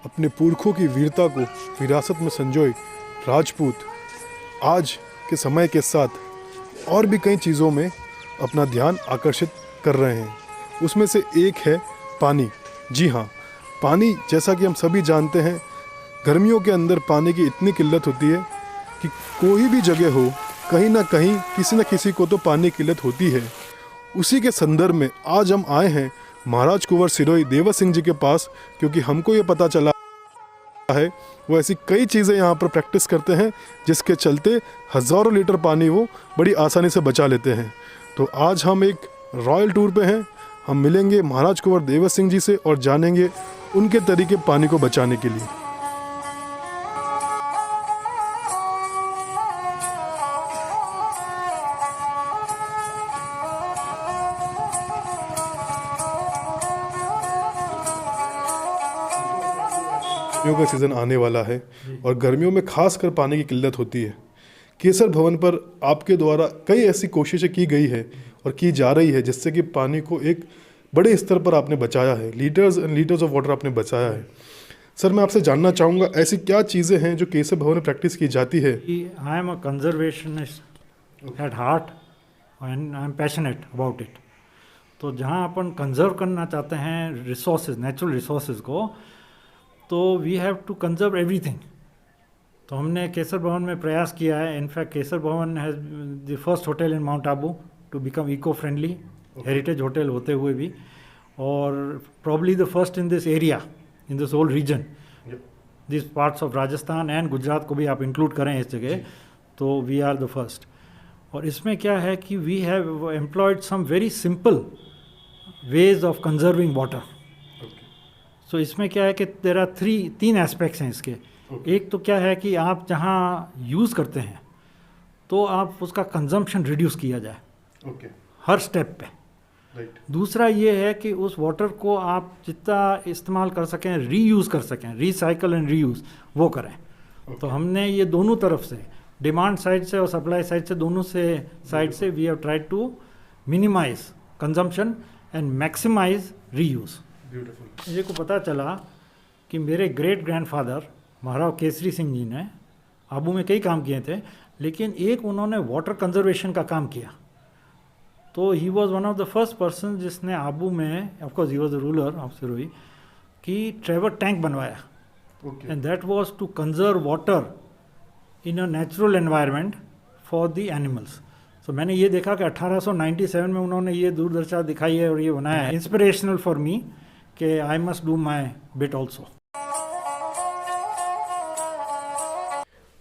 अपने पुरखों की वीरता को विरासत में संजोए राजपूत आज के समय के साथ और भी कई चीज़ों में अपना ध्यान आकर्षित कर रहे हैं। उसमें से एक है पानी। जी हाँ, पानी जैसा कि हम सभी जानते हैं, गर्मियों के अंदर पानी की इतनी किल्लत होती है कि कोई भी जगह हो, कहीं ना कहीं किसी न किसी को तो पानी की किल्लत होती है। उसी के संदर्भ में आज हम आए हैं महाराज कुंवर सिरोही देवर सिंह जी के पास, क्योंकि हमको ये पता चला है वो ऐसी कई चीज़ें यहाँ पर प्रैक्टिस करते हैं जिसके चलते हज़ारों लीटर पानी वो बड़ी आसानी से बचा लेते हैं। तो आज हम एक रॉयल टूर पे हैं। हम मिलेंगे महाराज कुंवर देवर सिंह जी से और जानेंगे उनके तरीके पानी को बचाने के लिए। गर्मियों का सीज़न आने वाला है और गर्मियों में खासकर पानी की किल्लत होती है। केसर भवन पर आपके द्वारा कई ऐसी कोशिशें की गई है और की जा रही है जिससे कि पानी को एक बड़े स्तर पर आपने बचाया है। Litres and litres of water आपने बचाया है। सर, मैं आपसे जानना चाहूँगा ऐसी क्या चीज़ें हैं जो केसर भवन में प्रैक्टिस की जाती है? I am a conservationist at heart and I am passionate about it. तो जहाँ अपन कंजर्व करना चाहते हैं रिसोर्सेज, नेचुरल रिसोर्सेज को, तो we have to conserve everything. तो हमने केसर भवन में प्रयास किया है। In fact Kesar Bhavan has the first hotel in Mount Abu to become eco friendly, heritage hotel होते हुए भी, और probably the first in this area, in this whole region, this parts of Rajasthan and Gujarat को भी आप इंक्लूड करें इस जगह, तो वी आर द फर्स्ट। और इसमें क्या है कि we have employed some very simple ways of conserving water. So इसमें क्या है कि देयर आर तीन एस्पेक्ट्स हैं इसके। एक तो क्या है कि आप जहाँ यूज़ करते हैं तो आप उसका कंजम्पशन रिड्यूस किया जाए हर स्टेप पे। दूसरा ये है कि उस वाटर को आप जितना इस्तेमाल कर सकें, रीयूज़ कर सकें, रिसाइकल एंड रीयूज़ वो करें। तो हमने ये दोनों तरफ से, डिमांड साइड से और सप्लाई साइड से, दोनों से साइड से we have tried to minimise consumption and maximise reuse. मुझे को पता चला कि मेरे ग्रेट ग्रैंडफादर महाराव केसरी सिंह जी ने आबू में कई काम किए थे, लेकिन एक उन्होंने वाटर कंजर्वेशन का काम किया। तो he was one of the first person जिसने आबू में, of course he was the ruler of Sirohi, कि ट्रेवर टैंक बनवाया, and that was to conserve water in a natural environment for the animals. तो मैंने ये देखा कि 1897 में उन्होंने ये दूरदर्शिता दिखाई है और ये बनाया है। इंस्पिरेशनल फॉर मी कि I must do my bit also.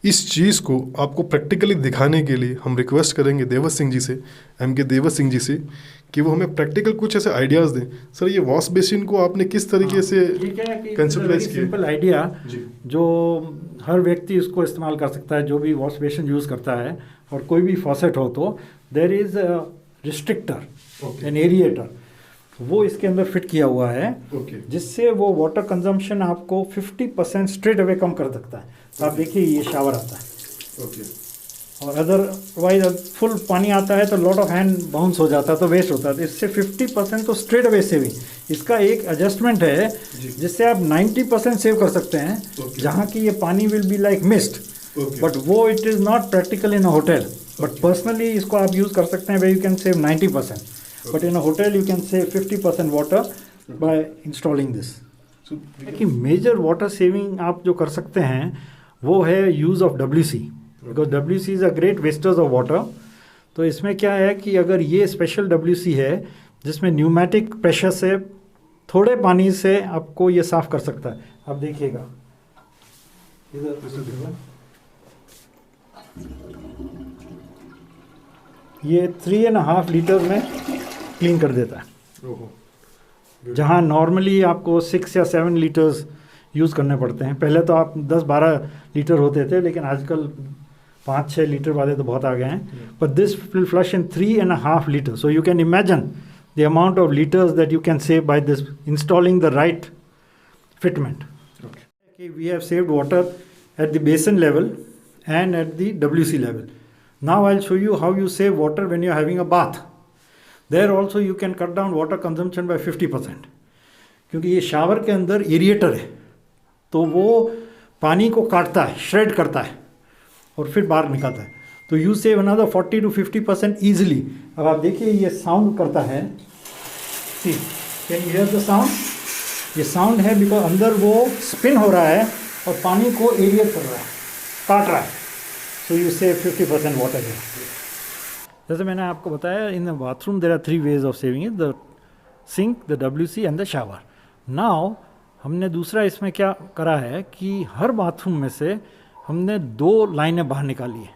इस चीज़ को आपको प्रैक्टिकली दिखाने के लिए हम रिक्वेस्ट करेंगे देवर सिंह जी से, एम.के. देवर सिंह जी से, कि वो हमें प्रैक्टिकल कुछ ऐसे आइडियाज़ दें। सर, ये वॉश बेसिन को आपने किस तरीके से कंसेप्टलाइज किया? सिंपल आइडिया जो हर व्यक्ति इसको इस्तेमाल कर सकता है, जो भी वॉश बेसिन यूज़ करता है, और कोई भी फॉसेट हो, तो देयर इज़ रिस्ट्रिक्टर, एन एरिएटर, वो इसके अंदर फिट किया हुआ है, जिससे वो वाटर कंजम्पशन आपको 50% स्ट्रेट अवे कम कर सकता है। तो आप देखिए ये शावर आता है, और अदरवाइज फुल पानी आता है तो लॉट ऑफ हैंड बाउंस हो जाता है, तो वेस्ट होता है। तो इससे 50% तो स्ट्रेट अवे सेविंग। इसका एक एडजस्टमेंट है जिससे आप 90% सेव कर सकते हैं, जहाँ की ये पानी will be like mist, but वो it is not practical in a hotel, but personally इसको आप यूज़ कर सकते हैं, way you can save 90%, but in a hotel you can save 50% water by installing this. कि मेजर वाटर सेविंग आप जो कर सकते हैं वो है use of WC, because WC is a great wasters of water. तो इसमें क्या है कि अगर ये स्पेशल WC है जिसमें न्यूमेटिक प्रेशर से थोड़े पानी से आपको ये साफ़ कर सकता है। आप देखिएगा ये 3.5 लीटर में क्लीन कर देता है, जहाँ नॉर्मली आपको 6 या 7 लीटर्स यूज़ करने पड़ते हैं। पहले तो आप 10-12 लीटर होते थे, लेकिन आजकल 5-6 लीटर वाले तो बहुत आ गए हैं। But this will flush in 3.5 litre, so you can imagine the amount of litres that you can save by this installing the right fitment. We have saved water at the basin level and at the WC level. Now I'll show you how you save water when you're having a bath. There also you can cut down water consumption by 50%. क्योंकि ये shower के अंदर एरिएटर है, तो वो पानी को काटता है, श्रेड करता है और फिर बाहर निकलता है। तो you save another 40 to 50% easily. अब आप देखिए ये साउंड करता है, see can you hear the sound? ये साउंड है बिकॉज अंदर वो स्पिन हो रहा है और पानी को एरिएट कर रहा है, काट रहा है। सो यू सेव 50% वाटर है। जैसे मैंने आपको बताया, in the bathroom there are 3 ways of saving it, the sink, the WC and the shower. Now हमने दूसरा इसमें क्या करा है कि हर बाथरूम में से हमने 2 लाइनें बाहर निकाली है,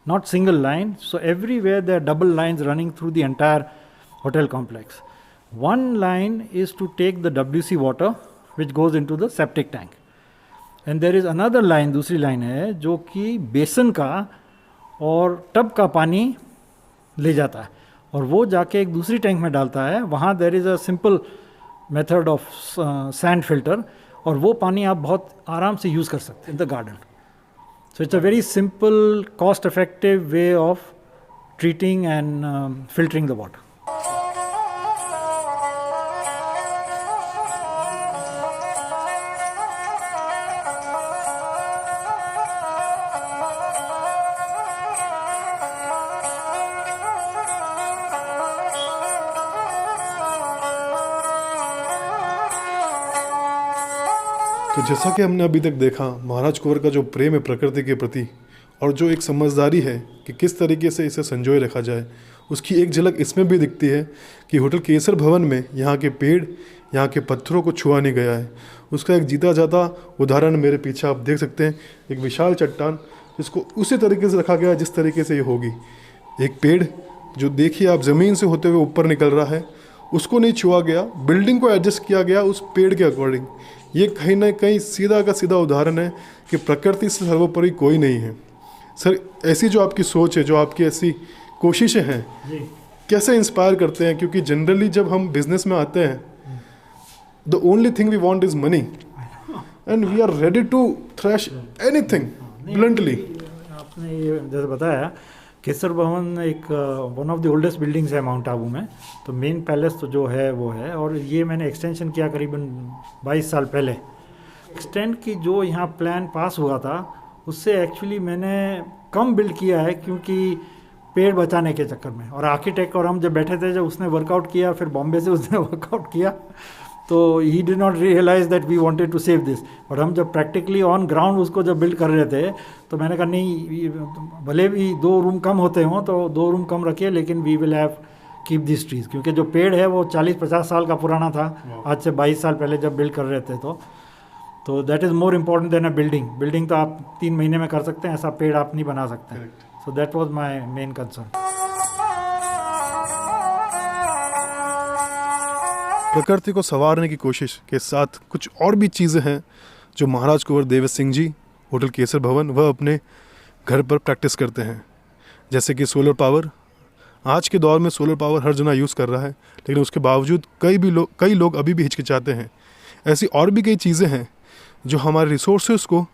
not single line. So everywhere there are double lines running through the entire hotel complex. One line is to take the WC water which goes into the septic tank, and there is another line, दूसरी line है जो कि बेसन का और tub का पानी ले जाता है और वो जाके एक दूसरी टैंक में डालता है। वहाँ there is a simple method of sand filter और वो पानी आप बहुत आराम से यूज़ कर सकते हैं in the garden. So it's a very simple, cost-effective way of treating and filtering the water. तो जैसा कि हमने अभी तक देखा, महाराज कुंवर का जो प्रेम है प्रकृति के प्रति और जो एक समझदारी है कि किस तरीके से इसे संजोए रखा जाए, उसकी एक झलक इसमें भी दिखती है कि होटल केसर भवन में यहाँ के पेड़, यहाँ के पत्थरों को छुआ नहीं गया है। उसका एक जीता जाता उदाहरण मेरे पीछे आप देख सकते हैं, एक विशाल चट्टान जिसको उसी तरीके से रखा गया जिस तरीके से ये होगी। एक पेड़ जो देखिए आप ज़मीन से होते हुए ऊपर निकल रहा है, उसको नहीं छुआ गया, बिल्डिंग को एडजस्ट किया गया उस पेड़ के अकॉर्डिंग। ये कहीं ना कहीं सीधा का सीधा उदाहरण है कि प्रकृति से सर्वोपरि कोई नहीं है। सर, ऐसी जो आपकी सोच है, जो आपकी ऐसी कोशिशें हैं, कैसे इंस्पायर करते हैं? क्योंकि जनरली जब हम बिजनेस में आते हैं, the only thing we want is money and we are ready to thrash anything bluntly. आपने ये जैसे बताया, केसर भवन एक one of the oldest buildings है माउंट आबू में। तो मेन पैलेस तो जो है वो है, और ये मैंने एक्सटेंशन किया करीबन 22 साल पहले। एक्सटेंड की जो यहाँ प्लान पास हुआ था, उससे एक्चुअली मैंने कम बिल्ड किया है क्योंकि पेड़ बचाने के चक्कर में। और आर्किटेक्ट और हम जब बैठे थे, जब उसने वर्कआउट किया, फिर बॉम्बे से उसने वर्कआउट किया, तो he did not realise that we wanted to save this. But हम जब प्रैक्टिकली ऑन ग्राउंड उसको जब बिल्ड कर रहे थे, तो मैंने कहा नहीं, भले भी 2 रूम कम होते हों तो 2 रूम कम रखिए, लेकिन we will have keep this trees. क्योंकि जो पेड़ है वो 40-50 साल का पुराना था, आज से 22 साल पहले जब बिल्ड कर रहे थे। तो that is more important than a building. Building तो आप 3 महीने में कर सकते हैं, ऐसा पेड़ आप नहीं बना सकते हैं। So that was my main concern. प्रकृति को संवारने की कोशिश के साथ कुछ और भी चीज़ें हैं जो महाराज कुंवर देवेश सिंह जी, होटल केसर भवन, वह अपने घर पर प्रैक्टिस करते हैं। जैसे कि सोलर पावर। आज के दौर में सोलर पावर हर जना यूज़ कर रहा है, लेकिन उसके बावजूद कई लोग अभी भी हिचकिचाते हैं। ऐसी और भी कई चीज़ें हैं जो हमारे रिसोर्सेज को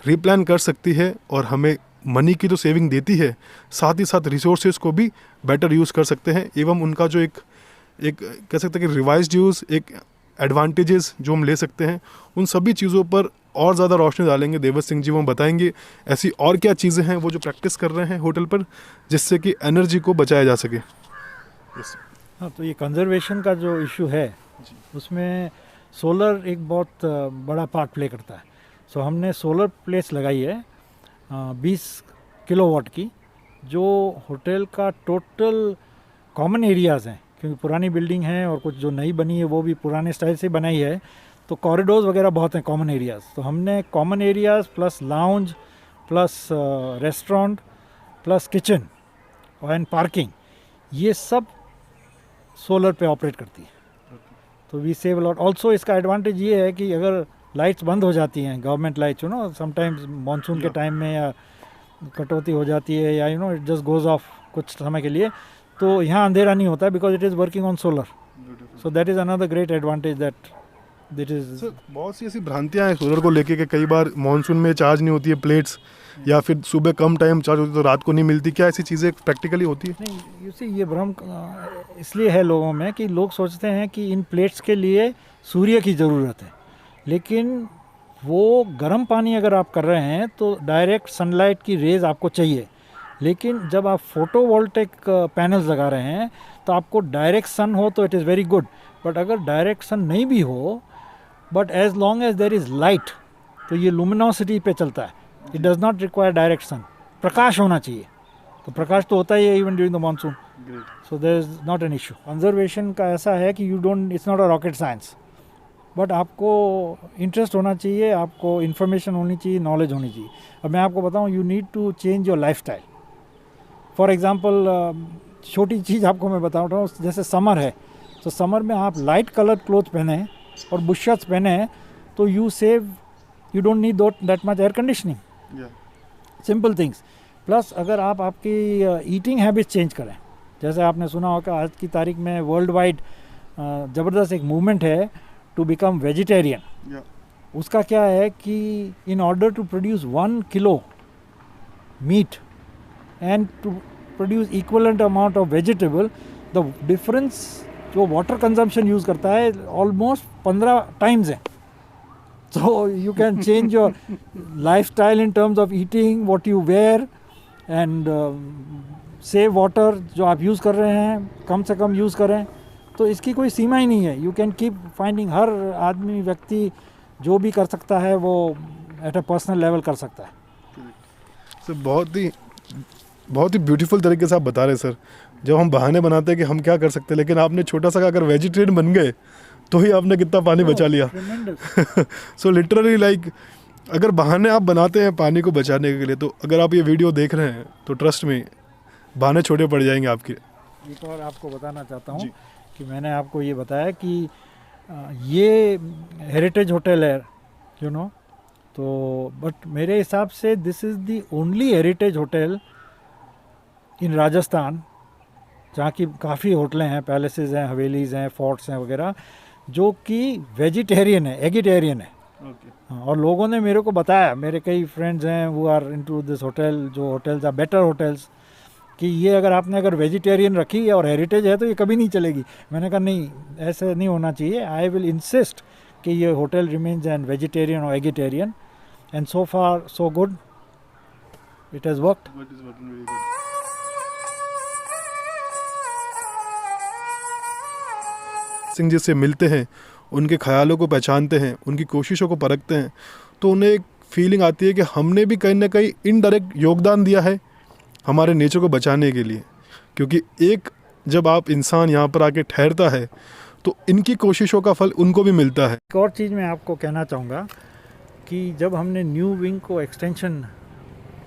रिप्लान कर सकती है और हमें मनी की तो सेविंग देती है, साथ ही साथ रिसोर्सेज को भी बेटर यूज़ कर सकते हैं। एवं उनका जो एक कह सकते हैं कि रिवाइज्ड यूज़, एक एडवांटेजेस जो हम ले सकते हैं, उन सभी चीज़ों पर और ज़्यादा रोशनी डालेंगे देवेश सिंह जी। वो बताएंगे ऐसी और क्या चीज़ें हैं वो जो प्रैक्टिस कर रहे हैं होटल पर, जिससे कि एनर्जी को बचाया जा सके। हाँ, तो ये कंजर्वेशन का जो इशू है, उसमें सोलर एक बहुत बड़ा पार्ट प्ले करता है। सो हमने सोलर प्लेट्स लगाई है 20 किलोवाट की, जो होटल का टोटल कॉमन एरियाज़ हैं, क्योंकि पुरानी बिल्डिंग है और कुछ जो नई बनी है वो भी पुराने स्टाइल से बनाई है, तो कॉरिडोर्स वगैरह बहुत हैं कॉमन एरियाज़। तो हमने common areas plus lounge plus restaurant plus kitchen and parking, ये सब सोलर पे ऑपरेट करती है। तो वी सेव लॉट। ऑल्सो इसका एडवांटेज ये है कि अगर लाइट्स बंद हो जाती हैं, government lights, you know, sometimes monsoon के टाइम में या कटौती हो जाती है, या you know it just goes of कुछ समय के लिए, तो यहाँ अंधेरा नहीं होता because it is working on solar. So that is another great advantage that is. बहुत सी ऐसी भ्रांतियाँ हैं सोलर को लेके कि कई बार मानसून में चार्ज नहीं होती है प्लेट्स, या फिर सुबह कम टाइम चार्ज होती है तो रात को नहीं मिलती। क्या ऐसी चीज़ें प्रैक्टिकली होती है? नहीं, यू सी, ये भ्रम इसलिए है लोगों में कि लोग सोचते हैं कि इन प्लेट्स के लिए सूर्य की ज़रूरत है, लेकिन वो गर्म पानी अगर आप कर रहे हैं तो डायरेक्ट सनलाइट की रेज आपको चाहिए, लेकिन जब आप फोटोवोल्टेक पैनल्स लगा रहे हैं तो आपको डायरेक्ट सन हो तो it is very good, but अगर डायरेक्ट सन नहीं भी हो, but as long as there is light, तो ये लुमिनोसिटी पे चलता है, it does not require direct sun, प्रकाश होना चाहिए, तो प्रकाश तो होता ही है even during the monsoon, so there is not an issue. Conservation का ऐसा है कि you don't, it's not a rocket science, but आपको इंटरेस्ट होना चाहिए, आपको इन्फॉर्मेशन होनी चाहिए, नॉलेज होनी चाहिए। अब मैं आपको बताऊं, you need to change your life style. For example छोटी चीज़ आपको मैं बता रहा हूँ, जैसे समर है तो समर में आप लाइट कलर क्लोथ पहने और बुश शर्ट्स पहने तो you save, you don't need that much air conditioning, simple things. Plus अगर आप आपकी ईटिंग हैबिट्स चेंज करें, जैसे आपने सुना होगा आज की तारीख में वर्ल्ड वाइड ज़बरदस्त एक मूवमेंट है टू बिकम वेजिटेरियन। उसका क्या है कि in order to produce 1 kilo meat and to produce equivalent amount of vegetable, the difference जो वाटर कंजम्पशन यूज़ करता है ऑलमोस्ट 15 टाइम्स है। So you can change your lifestyle in terms of eating, what you wear, and save water जो आप use कर रहे हैं कम से कम यूज़ करें, तो इसकी कोई सीमा ही नहीं है। यू कैन कीप फाइंडिंग, हर आदमी व्यक्ति जो भी कर सकता है वो एट अ पर्सनल लेवल कर सकता है। सर बहुत ही ब्यूटीफुल तरीके से आप बता रहे हैं सर। जब हम बहाने बनाते हैं कि हम क्या कर सकते हैं, लेकिन आपने छोटा सा अगर वेजिटेरियन बन गए तो ही आपने कितना पानी बचा लिया। सो लिटरली लाइक अगर बहाने आप बनाते हैं पानी को बचाने के लिए, तो अगर आप ये वीडियो देख रहे हैं तो ट्रस्ट में बहाने छोटे पड़ जाएंगे आपके। एक और आपको बताना चाहता हूँ कि मैंने आपको ये बताया कि ये हेरिटेज होटल है, यू नो, तो बट मेरे हिसाब से this is the only heritage hotel in Rajasthan जहाँ की काफ़ी होटलें हैं, पैलेसेस हैं, हवेलीज़ हैं, फोर्ट्स हैं वगैरह, जो कि वेजिटेरियन है, एगिटेरियन है। हाँ, और लोगों ने मेरे को बताया, मेरे कई फ्रेंड्स हैं वो आर इनटू दिस होटल, जो होटल्स आर बेटर होटल्स, कि ये अगर वेजिटेरियन रखी है और हेरिटेज है तो ये कभी नहीं चलेगी। मैंने कहा नहीं, ऐसे नहीं होना चाहिए, आई विल इंसिस्ट कि ये होटल रिमेन्स एन वेजिटेरियन और eggitarian, and so far so good, it has worked. Singh ji से मिलते हैं, उनके ख्यालों को पहचानते हैं, उनकी कोशिशों को परखते हैं, तो उन्हें एक फीलिंग आती है कि हमने भी कहीं ना कहीं इनडायरेक्ट योगदान दिया है हमारे नेचर को बचाने के लिए। क्योंकि एक जब आप इंसान यहाँ पर आके ठहरता है तो इनकी कोशिशों का फल उनको भी मिलता है। एक और चीज़ मैं आपको कहना चाहूँगा कि जब हमने न्यू विंग को एक्सटेंशन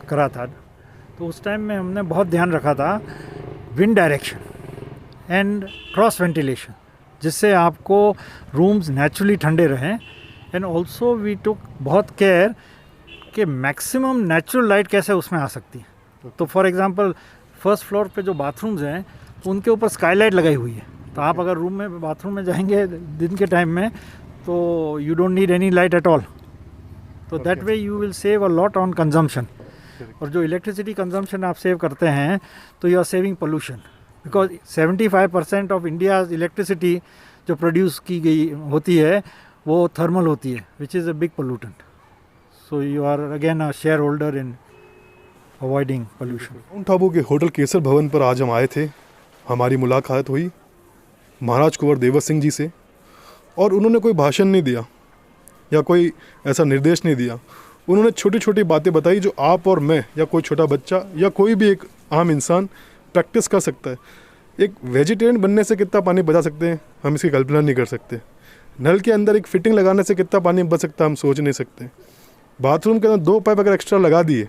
करा था तो उस टाइम में हमने बहुत ध्यान रखा था wind direction and cross ventilation, जिससे आपको रूम्स नेचुरली ठंडे रहें, एंड ऑल्सो वी टुक बहुत केयर कि मैक्सिमम नेचुरल लाइट कैसे उसमें आ सकती है। तो फॉर एग्जांपल फर्स्ट फ्लोर पे जो बाथरूम्स हैं उनके ऊपर स्काईलाइट लगाई हुई है, तो आप अगर रूम में बाथरूम में जाएंगे दिन के टाइम में तो you don't need any light at all, तो that way you will save a lot on consumption. और जो इलेक्ट्रिसिटी कंजम्पशन आप सेव करते हैं तो you are saving pollution, because 75% of India's electricity जो प्रोड्यूस की गई होती है वो थर्मल होती है, which is a big pollutant. So you are again a shareholder in avoiding pollution. Mount Abu के होटल केसर भवन पर आज हम आए थे। हमारी मुलाकात हुई महाराज कुंवर देवर सिंह जी से, और उन्होंने कोई भाषण नहीं दिया या कोई ऐसा निर्देश नहीं दिया। उन्होंने छोटी छोटी बातें बताई जो आप और मैं या कोई छोटा बच्चा या कोई भी एक आम इंसान प्रैक्टिस कर सकता है। एक वेजिटेरियन बनने से कितना पानी बचा सकते हैं हम इसकी कल्पना नहीं कर सकते। नल के अंदर एक फिटिंग लगाने से कितना पानी बच सकता है हम सोच नहीं सकते। बाथरूम के अंदर 2 पाइप अगर एक्स्ट्रा लगा दिए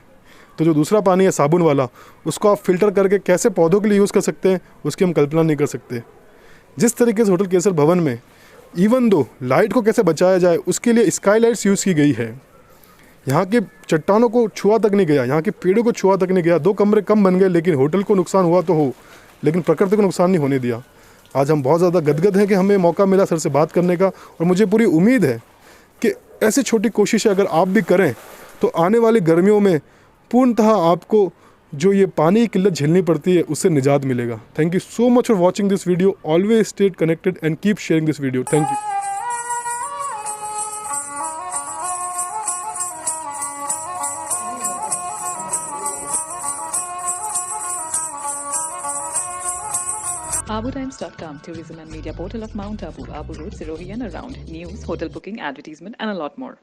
तो जो दूसरा पानी है साबुन वाला, उसको आप फिल्टर करके कैसे पौधों के लिए यूज़ कर सकते हैं उसकी हम कल्पना नहीं कर सकते। जिस तरीके से होटल केसर भवन में इवन दो लाइट को कैसे बचाया जाए उसके लिए स्काई लाइट्स यूज़ की गई है। यहाँ के चट्टानों को छुआ तक नहीं गया, यहाँ के पेड़ों को छुआ तक नहीं गया। 2 कमरे कम बन गए लेकिन होटल को नुकसान हुआ तो हो, लेकिन प्रकृति को नुकसान नहीं होने दिया। आज हम बहुत ज़्यादा गदगद हैं कि हमें मौका मिला सर से बात करने का, और मुझे पूरी उम्मीद है कि ऐसी छोटी कोशिशें अगर आप भी करें तो आने वाली गर्मियों में पूर्णतः आपको जो ये पानी की किल्लत झेलनी पड़ती है उससे निजात मिलेगा। Thank you so much for watching this video. Always stay connected and keep sharing this video. Thank you. AbuTimes.com, tourism and media portal of Mount Abu, Abu Road, Sirohi and around. News, hotel booking, advertisement, and a lot more.